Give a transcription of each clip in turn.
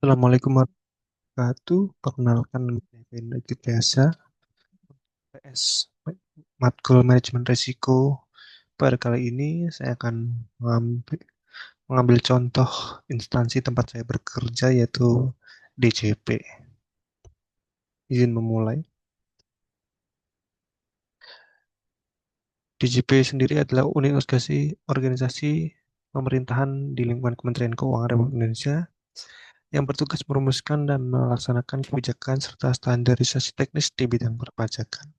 Assalamualaikum warahmatullahi wabarakatuh. Perkenalkan saya Fenda Biasa, PS Matkul Manajemen Risiko. Pada kali ini saya akan mengambil, mengambil contoh instansi tempat saya bekerja yaitu DJP. Izin memulai. DJP sendiri adalah unit organisasi pemerintahan di lingkungan Kementerian Keuangan Republik Indonesia yang bertugas merumuskan dan melaksanakan kebijakan serta standarisasi teknis di bidang perpajakan.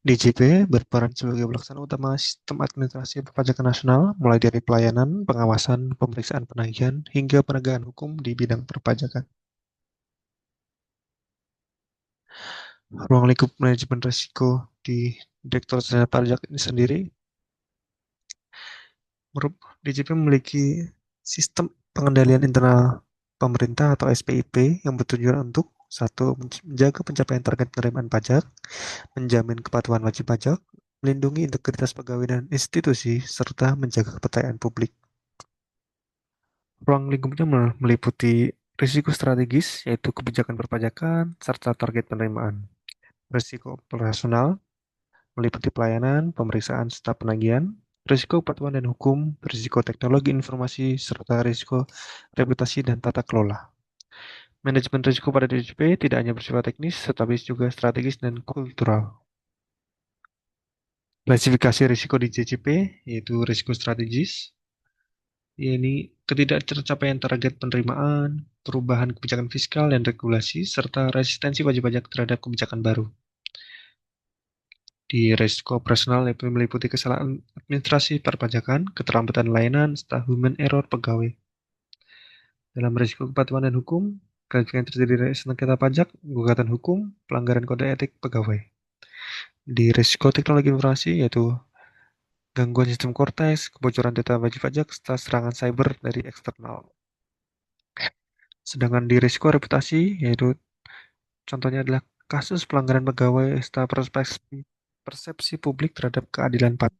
DJP berperan sebagai pelaksana utama sistem administrasi perpajakan nasional, mulai dari pelayanan, pengawasan, pemeriksaan penagihan, hingga penegakan hukum di bidang perpajakan. Ruang lingkup manajemen risiko di Direktorat Jenderal Pajak ini sendiri, DJP memiliki sistem pengendalian internal pemerintah atau SPIP yang bertujuan untuk satu, menjaga pencapaian target penerimaan pajak, menjamin kepatuhan wajib pajak, melindungi integritas pegawai dan institusi, serta menjaga kepercayaan publik. Ruang lingkupnya meliputi risiko strategis, yaitu kebijakan perpajakan, serta target penerimaan. Risiko operasional meliputi pelayanan, pemeriksaan, serta penagihan. Risiko kepatuhan dan hukum, risiko teknologi informasi, serta risiko reputasi dan tata kelola. Manajemen risiko pada DJP tidak hanya bersifat teknis, tetapi juga strategis dan kultural. Klasifikasi risiko di DJP yaitu risiko strategis, yakni ketidaktercapaian target penerimaan, perubahan kebijakan fiskal dan regulasi, serta resistensi wajib pajak terhadap kebijakan baru. Di risiko operasional yang meliputi kesalahan administrasi perpajakan, keterlambatan layanan, serta human error pegawai. Dalam risiko kepatuhan dan hukum, klasifikasi terjadi dari sengketa pajak, gugatan hukum, pelanggaran kode etik pegawai. Di risiko teknologi informasi, yaitu gangguan sistem Cortex, kebocoran data wajib pajak, serta serangan cyber dari eksternal. Sedangkan di risiko reputasi, yaitu contohnya adalah kasus pelanggaran pegawai serta persepsi publik terhadap keadilan pajak.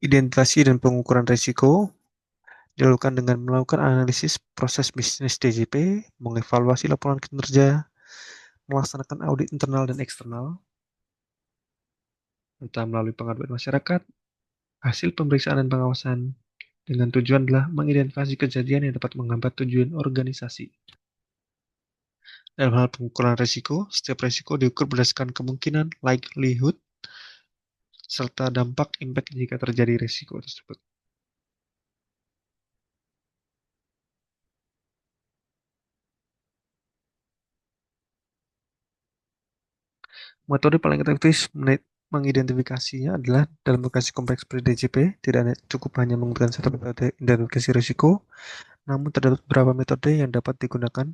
Identifikasi dan pengukuran risiko dilakukan dengan melakukan analisis proses bisnis DJP, mengevaluasi laporan kinerja, melaksanakan audit internal dan eksternal, serta melalui pengaduan masyarakat, hasil pemeriksaan dan pengawasan, dengan tujuan adalah mengidentifikasi kejadian yang dapat menghambat tujuan organisasi. Dalam hal pengukuran risiko, setiap risiko diukur berdasarkan kemungkinan, likelihood, serta dampak impact jika terjadi risiko tersebut. Metode paling efektif mengidentifikasinya adalah dalam lokasi kompleks seperti DJP, tidak cukup hanya menggunakan satu metode identifikasi risiko, namun terdapat beberapa metode yang dapat digunakan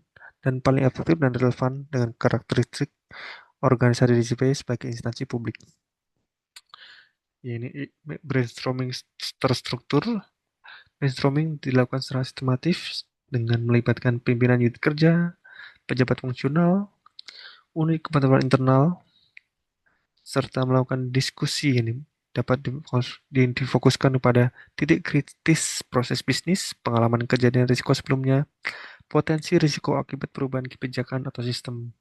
dan paling efektif dan relevan dengan karakteristik organisasi DJP sebagai instansi publik. Ini brainstorming terstruktur. Brainstorming dilakukan secara sistematif dengan melibatkan pimpinan unit kerja, pejabat fungsional, unit kepatuhan internal, serta melakukan diskusi ini dapat difokuskan kepada titik kritis proses bisnis, pengalaman kejadian risiko sebelumnya, potensi risiko akibat perubahan kebijakan atau sistem.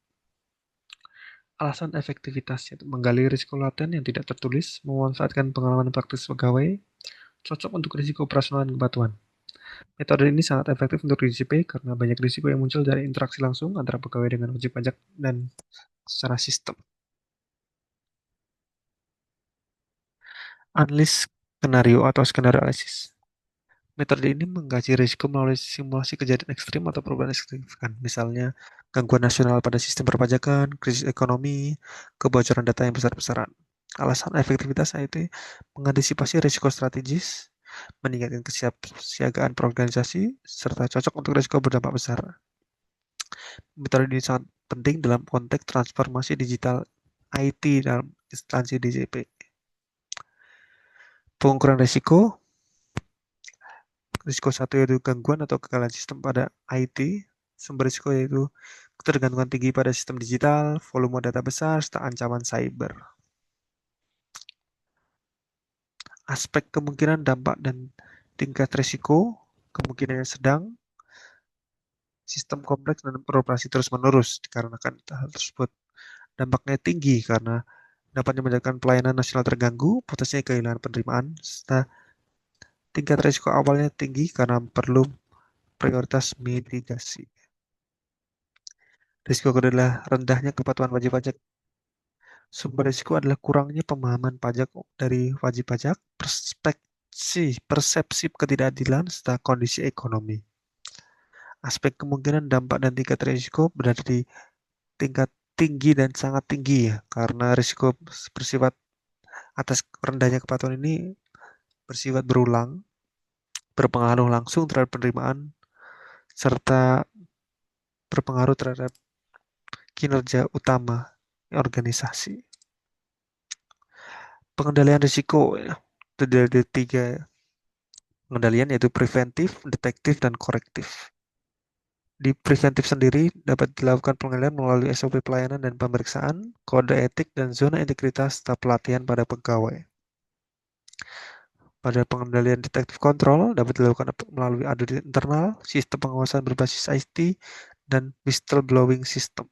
Alasan efektivitas yaitu menggali risiko laten yang tidak tertulis, memanfaatkan pengalaman praktis pegawai, cocok untuk risiko operasional dan kepatuhan. Metode ini sangat efektif untuk DJP karena banyak risiko yang muncul dari interaksi langsung antara pegawai dengan wajib pajak dan secara sistem. Analis skenario atau skenario analisis. Metode ini mengkaji risiko melalui simulasi kejadian ekstrim atau perubahan signifikan, misalnya gangguan nasional pada sistem perpajakan, krisis ekonomi, kebocoran data yang besar-besaran. Alasan efektivitas itu mengantisipasi risiko strategis, meningkatkan kesiapsiagaan perorganisasi, serta cocok untuk risiko berdampak besar. Metode ini sangat penting dalam konteks transformasi digital IT dalam instansi DJP. Pengukuran risiko satu yaitu gangguan atau kegagalan sistem pada IT. Sumber risiko yaitu ketergantungan tinggi pada sistem digital, volume data besar, serta ancaman cyber. Aspek kemungkinan dampak dan tingkat risiko, kemungkinannya sedang, sistem kompleks dan beroperasi terus-menerus dikarenakan hal tersebut. Dampaknya tinggi karena dapat menyebabkan pelayanan nasional terganggu, potensi kehilangan penerimaan, serta tingkat risiko awalnya tinggi karena perlu prioritas mitigasi. Risiko kedua adalah rendahnya kepatuhan wajib pajak. Sumber risiko adalah kurangnya pemahaman pajak dari wajib pajak, persepsi ketidakadilan, serta kondisi ekonomi. Aspek kemungkinan dampak dan tingkat risiko berada di tingkat tinggi dan sangat tinggi ya, karena risiko bersifat atas rendahnya kepatuhan ini bersifat berulang, berpengaruh langsung terhadap penerimaan, serta berpengaruh terhadap kinerja utama organisasi. Pengendalian risiko ya, ada tiga pengendalian yaitu preventif, detektif, dan korektif. Di preventif sendiri dapat dilakukan pengendalian melalui SOP pelayanan dan pemeriksaan, kode etik, dan zona integritas serta pelatihan pada pegawai. Pada pengendalian detektif kontrol dapat dilakukan melalui audit internal, sistem pengawasan berbasis IT, dan whistleblowing system.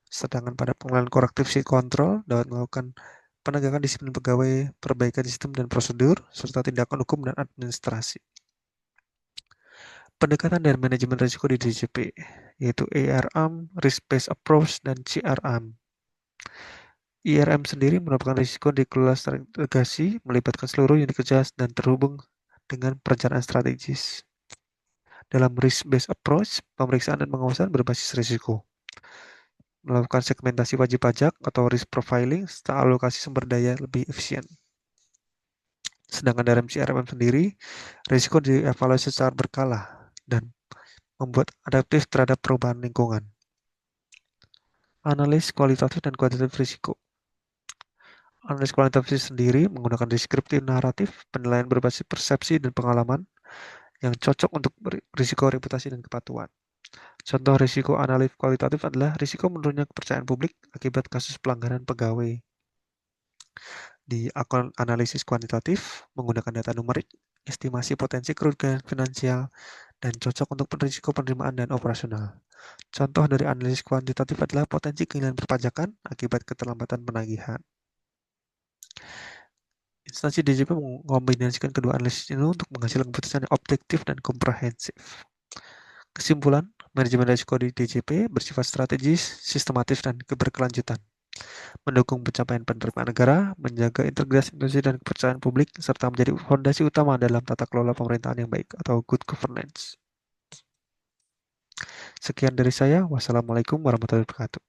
Sedangkan pada pengendalian korektif kontrol dapat melakukan penegakan disiplin pegawai, perbaikan sistem dan prosedur, serta tindakan hukum dan administrasi. Pendekatan dan manajemen risiko di DJP, yaitu ARM, Risk-Based Approach, dan CRM. IRM sendiri merupakan risiko dikelola strategasi, melibatkan seluruh unit kerja dan terhubung dengan perencanaan strategis. Dalam risk-based approach, pemeriksaan dan pengawasan berbasis risiko. Melakukan segmentasi wajib pajak atau risk profiling serta alokasi sumber daya lebih efisien. Sedangkan dalam CRM sendiri, risiko dievaluasi secara berkala dan membuat adaptif terhadap perubahan lingkungan. Analis kualitatif dan kuantitatif risiko. Analis kualitatif sendiri menggunakan deskriptif naratif, penilaian berbasis persepsi dan pengalaman yang cocok untuk risiko reputasi dan kepatuhan. Contoh risiko analis kualitatif adalah risiko menurunnya kepercayaan publik akibat kasus pelanggaran pegawai. Di akun analisis kuantitatif, menggunakan data numerik, estimasi potensi kerugian finansial, dan cocok untuk risiko penerimaan dan operasional. Contoh dari analisis kuantitatif adalah potensi kehilangan perpajakan akibat keterlambatan penagihan. Instansi DJP mengombinasikan kedua analisis ini untuk menghasilkan keputusan yang objektif dan komprehensif. Kesimpulan, manajemen risiko di DJP bersifat strategis, sistematis, dan berkelanjutan. Mendukung pencapaian penerimaan negara, menjaga integrasi institusi dan kepercayaan publik, serta menjadi fondasi utama dalam tata kelola pemerintahan yang baik atau good governance. Sekian dari saya. Wassalamualaikum warahmatullahi wabarakatuh.